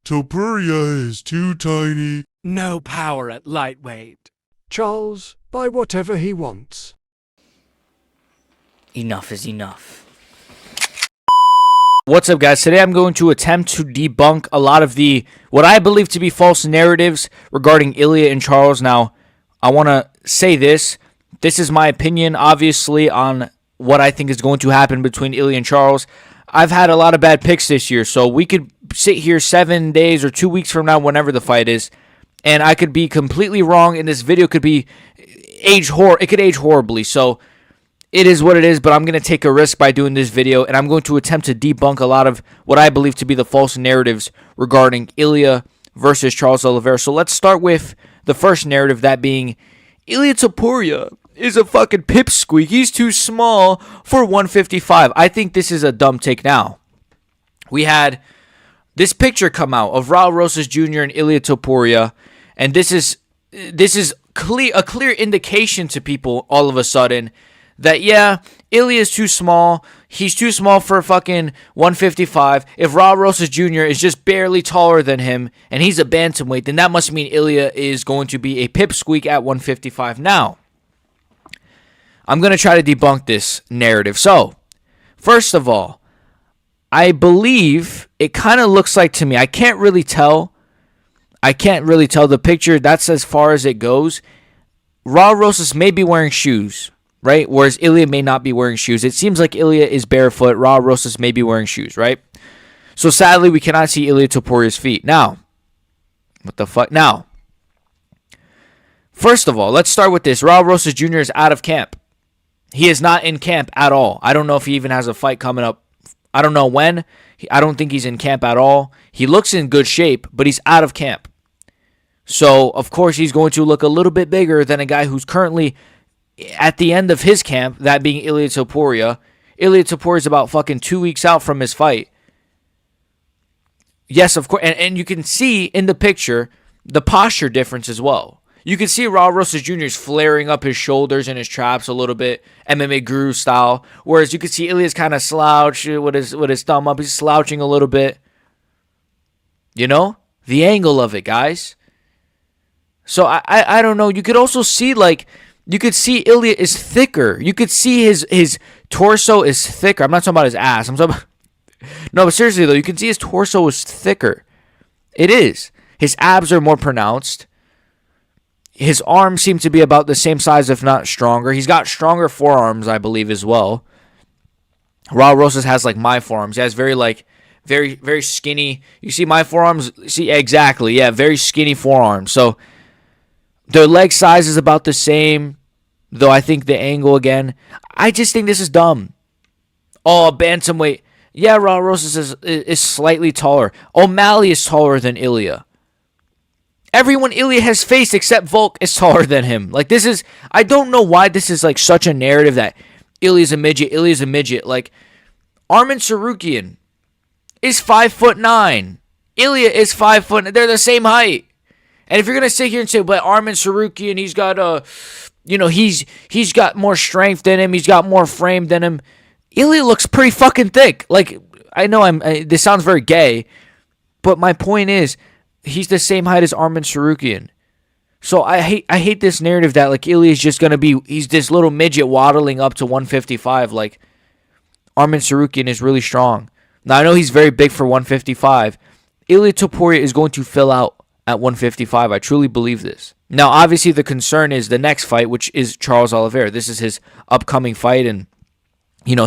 Topuria is too tiny. No power at lightweight. Charles, buy whatever he wants. Enough is enough. What's up, guys? Today I'm going to attempt to debunk a lot of the what I believe to be false narratives regarding Ilya and Charles. Now, I want to say this. This is my opinion, obviously, on what I think is going to happen between Ilya and Charles. I've had a lot of bad picks this year, so we could sit here 7 days or 2 weeks from now, whenever the fight is, and I could be completely wrong, and this video could be it could age horribly. So it is what it is, but I'm going to take a risk by doing this video, and I'm going to attempt to debunk a lot of what I believe to be the false narratives regarding Ilya versus Charles Oliveira. So let's start with the first narrative, that being Ilya Topuria is a fucking pipsqueak. He's too small for 155. I think this is a dumb take now. We had this picture come out of Raul Rosas Jr. and Ilya Topuria, and this is a clear indication to people all of a sudden that, yeah, Ilya is too small. He's too small for fucking 155. If Raul Rosas Jr. is just barely taller than him and he's a bantamweight, then that must mean Ilya is going to be a pipsqueak at 155. Now, I'm going to try to debunk this narrative. So, first of all, I believe it kind of looks like to me, I can't really tell the picture. That's as far as it goes. Raul Rosas may be wearing shoes, right? Whereas Ilya may not be wearing shoes. It seems like Ilya is barefoot. Raul Rosas may be wearing shoes, right? So sadly, we cannot see Ilya Topuria's feet. Now, what the fuck? Now, first of all, let's start with this. Raul Rosas Jr. is out of camp. He is not in camp at all. I don't know if he even has a fight coming up. I don't know when. I don't think he's in camp at all. He looks in good shape, but he's out of camp. So, of course, he's going to look a little bit bigger than a guy who's currently at the end of his camp, that being Ilya Topuria. Ilya Topuria is about fucking 2 weeks out from his fight. Yes, of course. And you can see in the picture the posture difference as well. You can see Raul Rosas Jr. is flaring up his shoulders and his traps a little bit, MMA Guru style. Whereas you can see Ilya's kind of slouched with his thumb up. He's slouching a little bit. You know? The angle of it, guys. So I don't know. You could also see, like, you could see Ilya is thicker. You could see his torso is thicker. I'm not talking about his ass. I'm talking about... No, but seriously, though, you can see his torso is thicker. It is. His abs are more pronounced. His arms seem to be about the same size, if not stronger. He's got stronger forearms, I believe, as well. Raul Rosas has, like, my forearms. He has very, very skinny. You see my forearms? See, exactly. Yeah, very skinny forearms. So their leg size is about the same, though I think the angle, again, I just think this is dumb. Oh, bantamweight. Yeah, Raul Rosas is slightly taller. O'Malley is taller than Ilya. Everyone Ilya has faced except Volk is taller than him. Like, this is... I don't know why this is, like, such a narrative that Ilya's a midget. Like, Arman Tsarukyan is 5'9". Ilya is 5 foot. They're the same height. And if you're going to sit here and say, but Arman Tsarukyan, he's got he's got more strength than him. He's got more frame than him. Ilya looks pretty fucking thick. Like, I know this sounds very gay, but my point is, he's the same height as Arman Tsarukyan. So I hate this narrative that, like, Ilya is just going to be, he's this little midget waddling up to 155. Like, Arman Tsarukyan is really strong. Now, I know he's very big for 155. Ilya Topuria is going to fill out at 155. I truly believe this. Now, obviously, the concern is the next fight, which is Charles Oliveira. This is his upcoming fight, and, you know,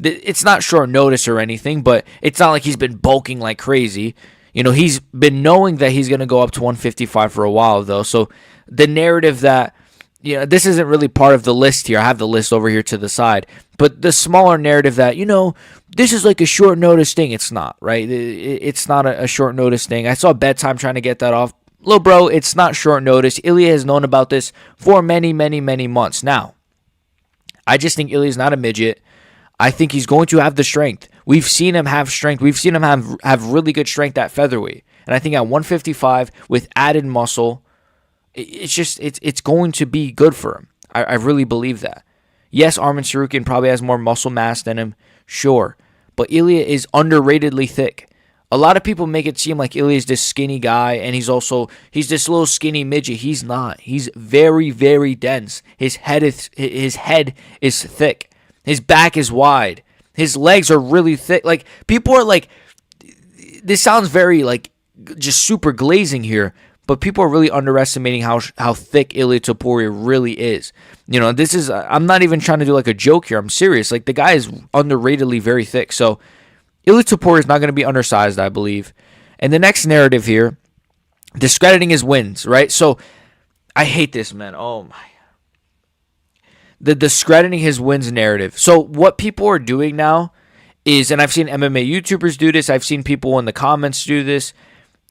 it's not short notice or anything, but it's not like he's been bulking like crazy. You know, he's been knowing that he's going to go up to 155 for a while, though. So the narrative that, you know, this isn't really part of the list here. I have the list over here to the side. But the smaller narrative that, you know, this is like a short notice thing. It's not, right? It's not a short notice thing. I saw Bedtime trying to get that off. Little bro, it's not short notice. Ilya has known about this for many, many, many months. Now, I just think Ilya's not a midget. I think he's going to have the strength. We've seen him have strength. We've seen him have really good strength at featherweight. And I think at 155 with added muscle, it's going to be good for him. I really believe that. Yes, Arman Tsarukyan probably has more muscle mass than him, sure. But Ilya is underratedly thick. A lot of people make it seem like Ilya's this skinny guy, and he's this little skinny midget. He's not. He's very, very dense. His head is thick. His back is wide. His legs are really thick. Like, people are like, this sounds very like just super glazing here, but people are really underestimating how thick Ilia Topuria really is. You know, this is, I'm not even trying to do like a joke here. I'm serious. Like, the guy is underratedly very thick. So Ilia Topuria is not going to be undersized, I believe. And the next narrative here, discrediting his wins, right? So I hate this, man. Oh my. The discrediting his wins narrative. So what people are doing now is, and I've seen MMA YouTubers do this, I've seen people in the comments do this.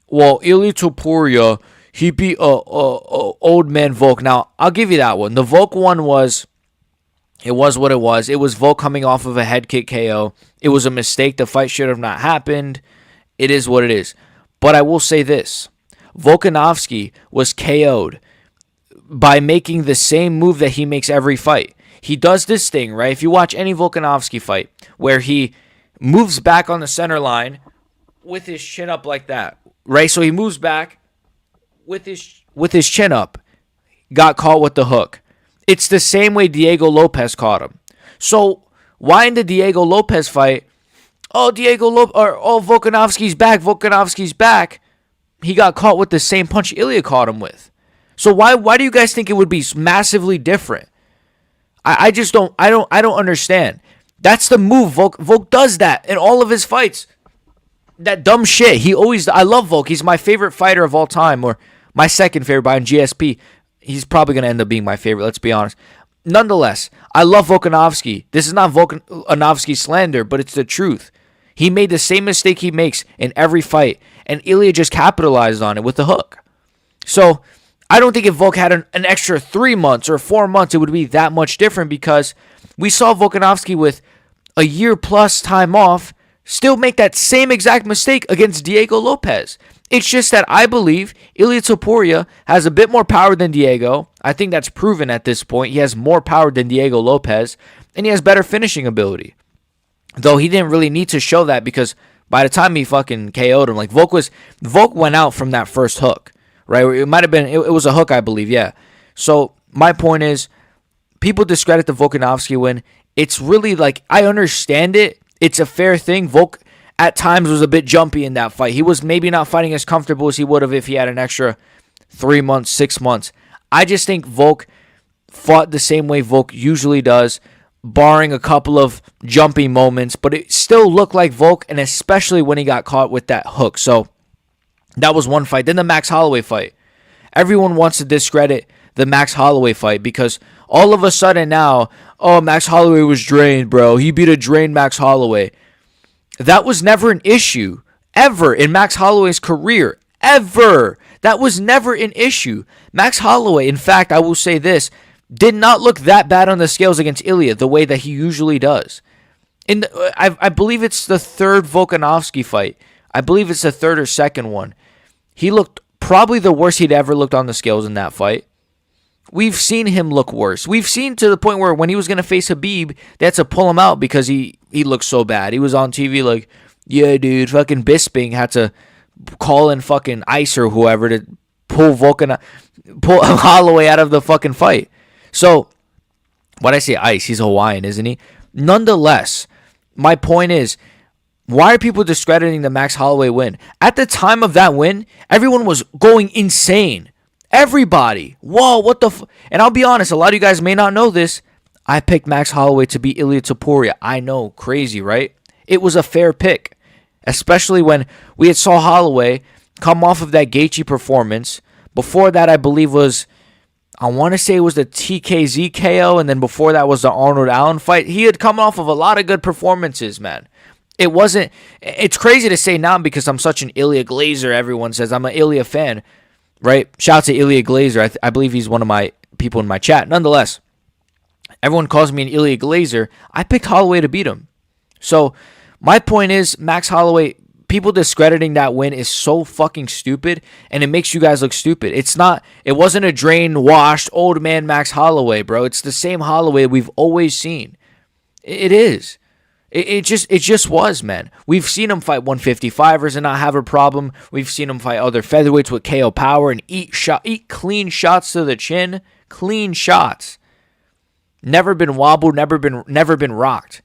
Well, Ilia Topuria, he beat old man Volk. Now, I'll give you that one. The Volk one was, it was what it was. It was Volk coming off of a head kick KO. It was a mistake. The fight should have not happened. It is what it is. But I will say this. Volkanovski was KO'd by making the same move that he makes every fight. He does this thing, right? If you watch any Volkanovski fight, where he moves back on the center line with his chin up like that, right? So he moves back with his chin up, got caught with the hook. It's the same way Diego Lopez caught him. So why in the Diego Lopez fight, Volkanovski's back, he got caught with the same punch Ilia caught him with. So why do you guys think it would be massively different? I just don't understand. That's the move. Volk does that in all of his fights. That dumb shit. I love Volk. He's my favorite fighter of all time, or my second favorite behind GSP. He's probably going to end up being my favorite, let's be honest. Nonetheless, I love Volkanovski. This is not Volkanovski slander, but it's the truth. He made the same mistake he makes in every fight, and Ilia just capitalized on it with the hook. So I don't think if Volk had an extra 3 months or 4 months, it would be that much different, because we saw Volkanovski with a year plus time off still make that same exact mistake against Diego Lopez. It's just that I believe Ilia Topuria has a bit more power than Diego. I think that's proven at this point. He has more power than Diego Lopez, and he has better finishing ability. Though he didn't really need to show that, because by the time he fucking KO'd him, like Volk went out from that first hook. Right? It might have been, it was a hook, I believe, yeah. So my point is, people discredit the Volkanovski win. It's really like, I understand it. It's a fair thing. Volk at times was a bit jumpy in that fight. He was maybe not fighting as comfortable as he would have if he had an extra 3 months, 6 months. I just think Volk fought the same way Volk usually does, barring a couple of jumpy moments, but it still looked like Volk, and especially when he got caught with that hook. So that was one fight. Then the Max Holloway fight. Everyone wants to discredit the Max Holloway fight, because all of a sudden now, Max Holloway was drained, bro. He beat a drained Max Holloway. That was never an issue, ever, in Max Holloway's career. Ever. That was never an issue. Max Holloway, in fact, I will say this, did not look that bad on the scales against Ilia the way that he usually does. I believe it's the third Volkanovski fight. I believe it's the third or second one. He looked probably the worst he'd ever looked on the scales in that fight. We've seen him look worse. We've seen to the point where when he was going to face Khabib, they had to pull him out because he looked so bad. He was on TV like, yeah, dude, fucking Bisping had to call in fucking Ice or whoever to pull Holloway out of the fucking fight. So, when I say Ice, he's Hawaiian, isn't he? Nonetheless, my point is, why are people discrediting the Max Holloway win? At the time of that win, everyone was going insane. Everybody. Whoa, what the And I'll be honest, a lot of you guys may not know this. I picked Max Holloway to beat Ilia Topuria. I know, crazy, right? It was a fair pick. Especially when we had saw Holloway come off of that Gaethje performance. Before that, I believe I want to say it was the TKZ KO, and then before that was the Arnold Allen fight. He had come off of a lot of good performances, man. It's crazy to say now because I'm such an Ilya Glazer. Everyone says I'm an Ilya fan, right? Shout out to Ilya Glazer. I believe he's one of my people in my chat. Nonetheless, everyone calls me an Ilya Glazer. I picked Holloway to beat him. So my point is, Max Holloway, people discrediting that win is so fucking stupid, and it makes you guys look stupid. It wasn't a drained, washed, old man Max Holloway, bro. It's the same Holloway we've always seen. It is. It just was, man. We've seen him fight 155ers and not have a problem. We've seen him fight other featherweights with KO power and eat clean shots to the chin, clean shots. Never been wobbled, never been rocked.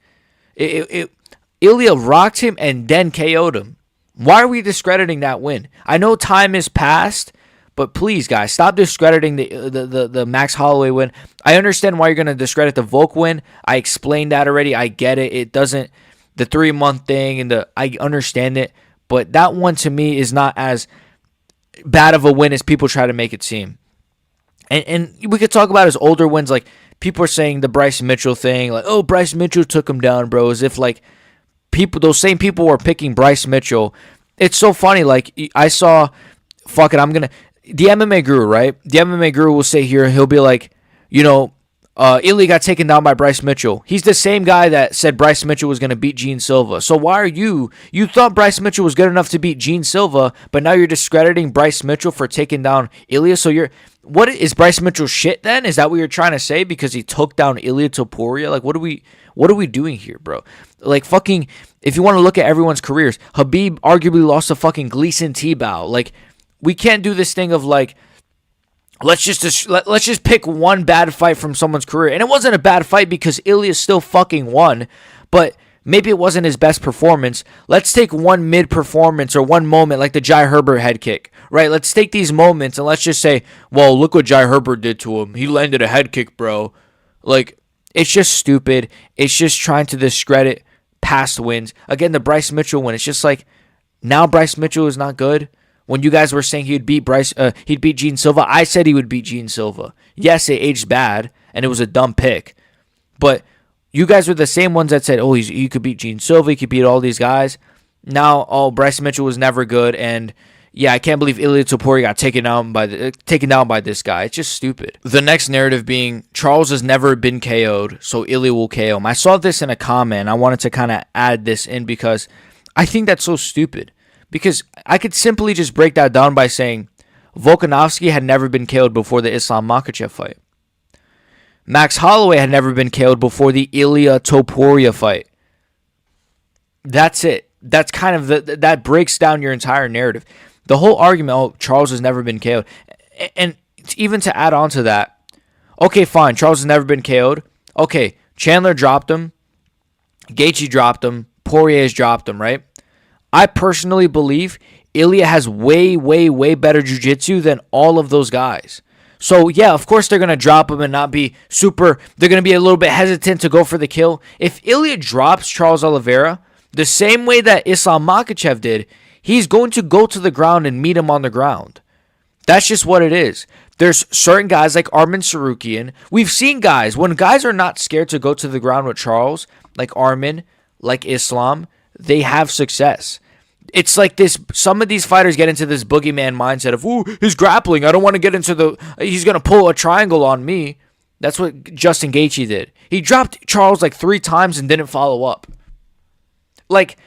Ilya rocked him and then KO'd him. Why are we discrediting that win? I know time has passed, but please, guys, stop discrediting the Max Holloway win. I understand why you're going to discredit the Volk win. I explained that already. I get it. It doesn't, the 3-month thing, and I understand it. But that one, to me, is not as bad of a win as people try to make it seem. And we could talk about his older wins. Like, people are saying the Bryce Mitchell thing. Like, oh, Bryce Mitchell took him down, bro. As if, like, those same people were picking Bryce Mitchell. It's so funny. Like, I saw, fuck it, the MMA guru, right? The MMA guru will say here, he'll be like, Ilya got taken down by Bryce Mitchell. He's the same guy that said Bryce Mitchell was going to beat Gene Silva. So why are you thought Bryce Mitchell was good enough to beat Gene Silva, but now you're discrediting Bryce Mitchell for taking down Ilya? So what is Bryce Mitchell shit then? Is that what you're trying to say because he took down Ilya Topuria? Like, what are we doing here, bro? Like, fucking, if you want to look at everyone's careers, Khabib arguably lost to fucking Gleason Tebow. Like, we can't do this thing of like, let's just pick one bad fight from someone's career. And it wasn't a bad fight because Ilya still fucking won, but maybe it wasn't his best performance. Let's take one mid-performance or one moment like the Jai Herbert head kick, right? Let's take these moments and let's just say, well, look what Jai Herbert did to him. He landed a head kick, bro. Like, it's just stupid. It's just trying to discredit past wins. Again, the Bryce Mitchell win. It's just like, now Bryce Mitchell is not good. When you guys were saying he'd beat Gene Silva, I said he would beat Gene Silva. Yes, it aged bad, and it was a dumb pick. But you guys were the same ones that said, oh, he could beat Gene Silva, he could beat all these guys. Now, Bryce Mitchell was never good, and yeah, I can't believe Ilya Topuria got taken down by this guy. It's just stupid. The next narrative being, Charles has never been KO'd, so Ilya will KO him. I saw this in a comment. I wanted to kind of add this in because I think that's so stupid. Because I could simply just break that down by saying Volkanovski had never been KO'd before the Islam Makhachev fight. Max Holloway had never been KO'd before the Ilya Topuria fight. That's it. That's kind of that breaks down your entire narrative. The whole argument, Charles has never been KO'd. And even to add on to that, okay, fine, Charles has never been KO'd. Okay, Chandler dropped him. Gaethje dropped him. Poirier has dropped him, right? I personally believe Ilya has way, way, way better jiu-jitsu than all of those guys. So, yeah, of course they're going to drop him and not be super. They're going to be a little bit hesitant to go for the kill. If Ilya drops Charles Oliveira, the same way that Islam Makhachev did, he's going to go to the ground and meet him on the ground. That's just what it is. There's certain guys like Arman Sarukian. We've seen guys, when guys are not scared to go to the ground with Charles, like Arman, like Islam, they have success. It's like this, some of these fighters get into this boogeyman mindset of, ooh, he's grappling. I don't want to get into he's going to pull a triangle on me. That's what Justin Gaethje did. He dropped Charles like 3 times and didn't follow up. Like,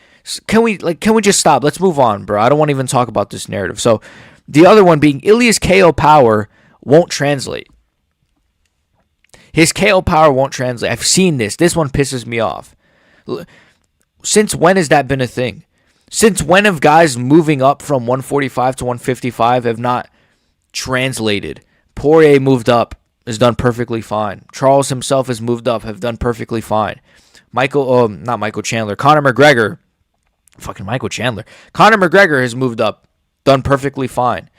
can we just stop? Let's move on, bro. I don't want to even talk about this narrative. So, the other one being Ilya's KO power won't translate. His KO power won't translate. I've seen this. This one pisses me off. Since when has that been a thing? Since when have guys moving up from 145 to 155 have not translated? Poirier moved up, has done perfectly fine. Charles himself has moved up, have done perfectly fine. Conor McGregor. Conor McGregor has moved up, done perfectly fine.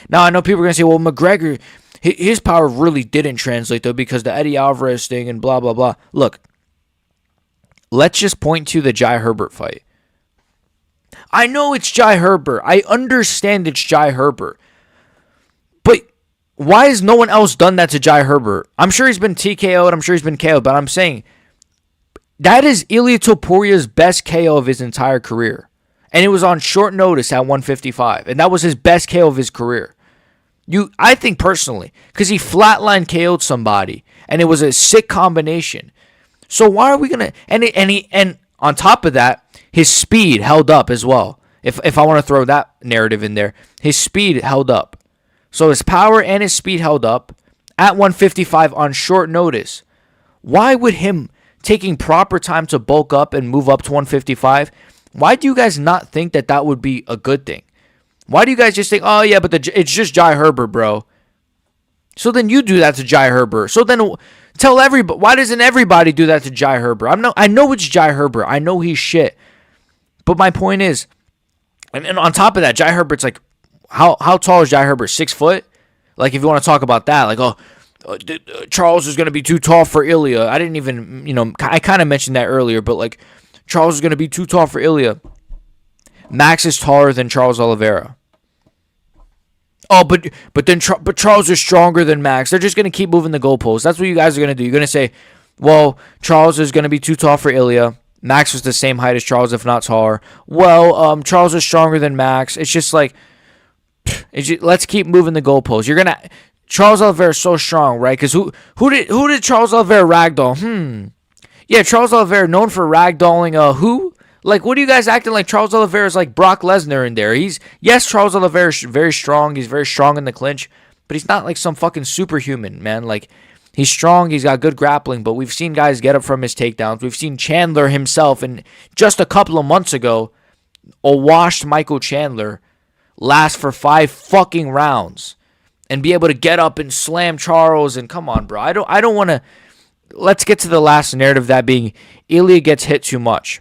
Now I know people are going to say, well, McGregor, his power really didn't translate though because the Eddie Alvarez thing and blah, blah, blah. Look, let's just point to the Jai Herbert fight. I know it's Jai Herbert. I understand it's Jai Herbert. But why has no one else done that to Jai Herbert? I'm sure he's been TKO'd. I'm sure he's been KO'd. But I'm saying that is Ilya Topuria's best KO of his entire career. And it was on short notice at 155. And that was his best KO of his career. I think personally, because he flatline KO'd somebody. And it was a sick combination. So why are we going to... And on top of that, his speed held up as well. If I want to throw that narrative in there, his speed held up. So his power and his speed held up at 155 on short notice. Why would him taking proper time to bulk up and move up to 155, why do you guys not think that that would be a good thing? Why do you guys just think, oh yeah, but it's just Jai Herbert, bro? So then you do that to Jai Herbert. So then tell everybody, why doesn't everybody do that to Jai Herbert? I know it's Jai Herbert. I know he's shit. But my point is, and on top of that, Jai Herbert's like, how tall is Jai Herbert? 6 foot? Like, if you want to talk about that, like, Charles is going to be too tall for Ilya. I didn't even, I kind of mentioned that earlier, but like, Charles is going to be too tall for Ilya. Max is taller than Charles Oliveira. Oh, but Charles is stronger than Max. They're just going to keep moving the goalposts. That's what you guys are going to do. You're going to say, well, Charles is going to be too tall for Ilya. Max was the same height as Charles, if not taller. Well, Charles is stronger than Max. It's just like, let's keep moving the goalposts. Charles Oliveira is so strong, right? Because who did Charles Oliveira ragdoll? Yeah, Charles Oliveira known for ragdolling who? Like, what are you guys acting like Charles Oliveira is like Brock Lesnar in there? Charles Oliveira is very strong. He's very strong in the clinch, but he's not like some fucking superhuman, man. Like, he's strong. He's got good grappling, but we've seen guys get up from his takedowns. We've seen Chandler himself, and just a couple of months ago, a washed Michael Chandler last for 5 fucking rounds and be able to get up and slam Charles. And come on, bro. I don't want to. Let's get to the last narrative, that being Ilya gets hit too much.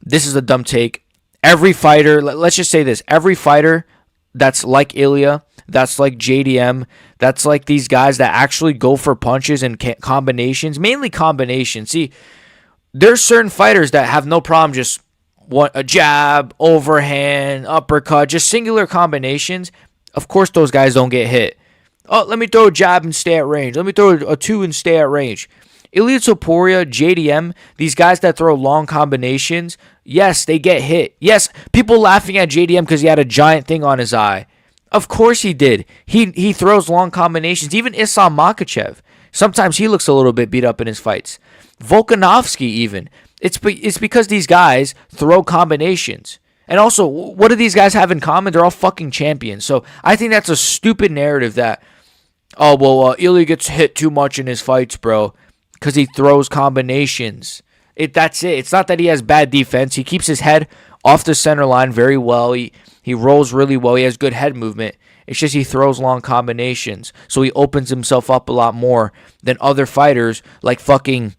This is a dumb take. Every fighter, let's just say this, every fighter that's like Ilya, that's like JDM, that's like these guys that actually go for punches and combinations, mainly combinations. See, there's certain fighters that have no problem just a jab, overhand, uppercut, just singular combinations. Of course, those guys don't get hit. Oh, let me throw a jab and stay at range. Let me throw a 2 and stay at range. Ilya Topuria, JDM, these guys that throw long combinations, yes, they get hit. Yes, people laughing at JDM because he had a giant thing on his eye. Of course he did. He throws long combinations. Even Islam Makhachev, sometimes he looks a little bit beat up in his fights. Volkanovski even. It's because these guys throw combinations. And also, what do these guys have in common? They're all fucking champions. So I think that's a stupid narrative that, Ilya gets hit too much in his fights, bro, because he throws combinations. That's it. It's not that he has bad defense. He keeps his head off the center line very well. He rolls really well. He has good head movement. It's just he throws long combinations. So he opens himself up a lot more than other fighters like fucking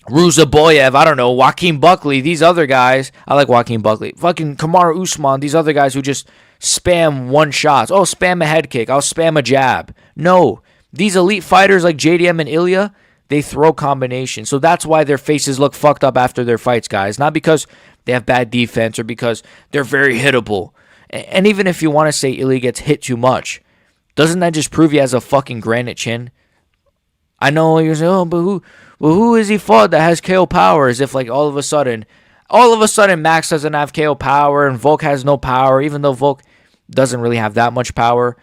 Ruzaboyev, I don't know, Joaquin Buckley, these other guys. I like Joaquin Buckley. Fucking Kamaru Usman, these other guys who just spam one shots. Oh, spam a head kick. I'll spam a jab. No. These elite fighters like JDM and Ilya, they throw combinations. So that's why their faces look fucked up after their fights, guys. Not because they have bad defense or because they're very hittable. And even if you want to say Ilya gets hit too much, doesn't that just prove he has a fucking granite chin? I know you're saying, but who is he fought that has KO power? As if like all of a sudden Max doesn't have KO power and Volk has no power, even though Volk doesn't really have that much power.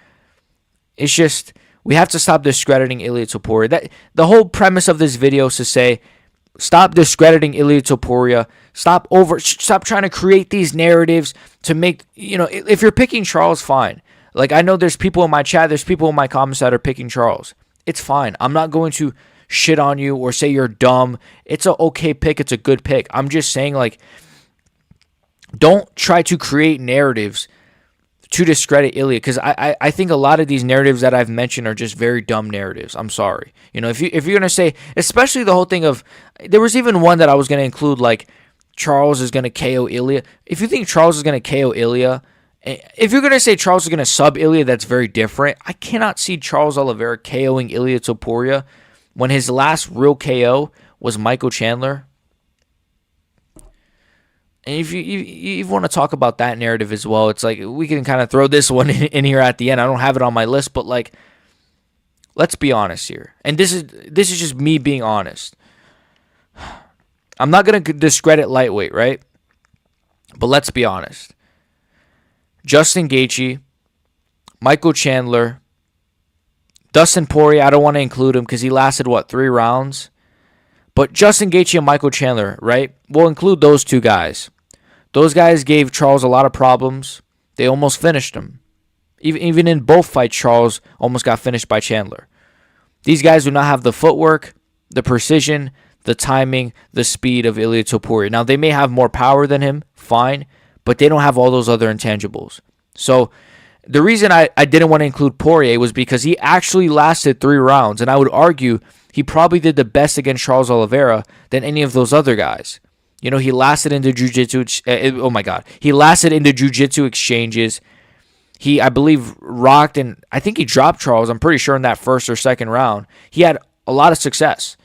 It's just, we have to stop discrediting Ilya Topuria. That the whole premise of this video is to say, stop discrediting Ilya Topuria. Stop trying to create these narratives to make, if you're picking Charles, fine. Like, I know there's people in my chat, there's people in my comments that are picking Charles. It's fine. I'm not going to shit on you or say you're dumb. It's an okay pick. It's a good pick. I'm just saying, like, don't try to create narratives to discredit Ilya, because I think a lot of these narratives that I've mentioned are just very dumb narratives. I'm sorry. If you're gonna say, especially the whole thing of, there was even one that I was gonna include, like Charles is gonna KO Ilya. If you think Charles is gonna KO Ilya, if you're gonna say Charles is gonna sub Ilya, that's very different. I cannot see Charles Oliveira KOing Ilya Topuria when his last real KO was Michael Chandler. And if you want to talk about that narrative as well, it's like we can kind of throw this one in here at the end. I don't have it on my list, but like, let's be honest here. And this is just me being honest. I'm not going to discredit lightweight, right? But let's be honest. Justin Gaethje, Michael Chandler, Dustin Poirier, I don't want to include him because he lasted, 3 rounds? But Justin Gaethje and Michael Chandler, right? We'll include those two guys. Those guys gave Charles a lot of problems. They almost finished him. Even in both fights, Charles almost got finished by Chandler. These guys do not have the footwork. the precision, the timing, the speed of Ilia Topuria. Now, they may have more power than him, fine, but they don't have all those other intangibles. So the reason I didn't want to include Poirier was because he actually lasted 3 rounds, and I would argue he probably did the best against Charles Oliveira than any of those other guys. You know, he lasted into jiu-jitsu. Oh my God. He lasted into jiu-jitsu exchanges. He, I believe, rocked, and I think he dropped Charles, I'm pretty sure, in that first or second round. He had a lot of success.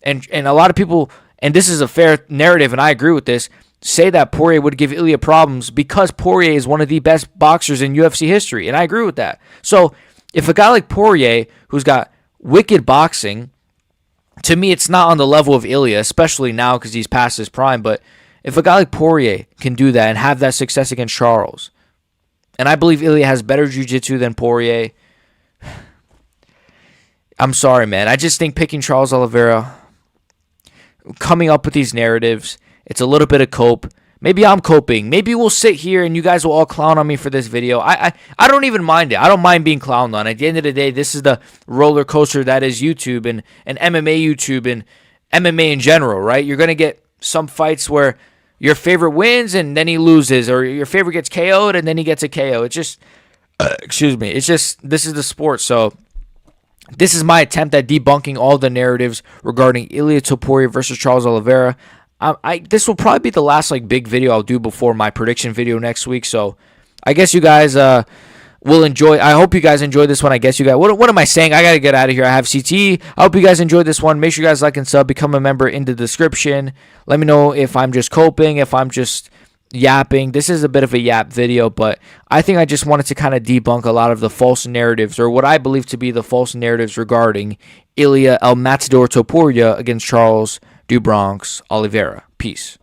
And a lot of people, and this is a fair narrative, and I agree with this, say that Poirier would give Ilia problems because Poirier is one of the best boxers in UFC history, and I agree with that. So if a guy like Poirier, who's got wicked boxing, to me it's not on the level of Ilia, especially now because he's past his prime, but if a guy like Poirier can do that and have that success against Charles, and I believe Ilia has better jiu-jitsu than Poirier, I'm sorry, man. I just think picking Charles Oliveira, coming up with these narratives, it's a little bit of cope. Maybe I'm coping. Maybe we'll sit here and you guys will all clown on me for this video. I don't even mind it. I don't mind being clowned on. At the end of the day, this is the roller coaster that is YouTube and MMA YouTube and MMA in general, right? You're going to get some fights where your favorite wins and then he loses, or your favorite gets KO'd and then he gets a KO. It's just, excuse me, it's just, this is the sport. So this is my attempt at debunking all the narratives regarding Ilia Topuria versus Charles Oliveira. This will probably be the last big video I'll do before my prediction video next week. So I guess you guys will enjoy. I hope you guys enjoyed this one. I guess you guys. What am I saying? I gotta get out of here. I have CTE. I hope you guys enjoyed this one. Make sure you guys like and sub. Become a member in the description. Let me know if I'm just coping, if I'm just yapping. This is a bit of a yap video, but I think I just wanted to kind of debunk a lot of the false narratives, or what I believe to be the false narratives regarding Ilia El Matador Topuria against Charles do Bronx Oliveira. Peace.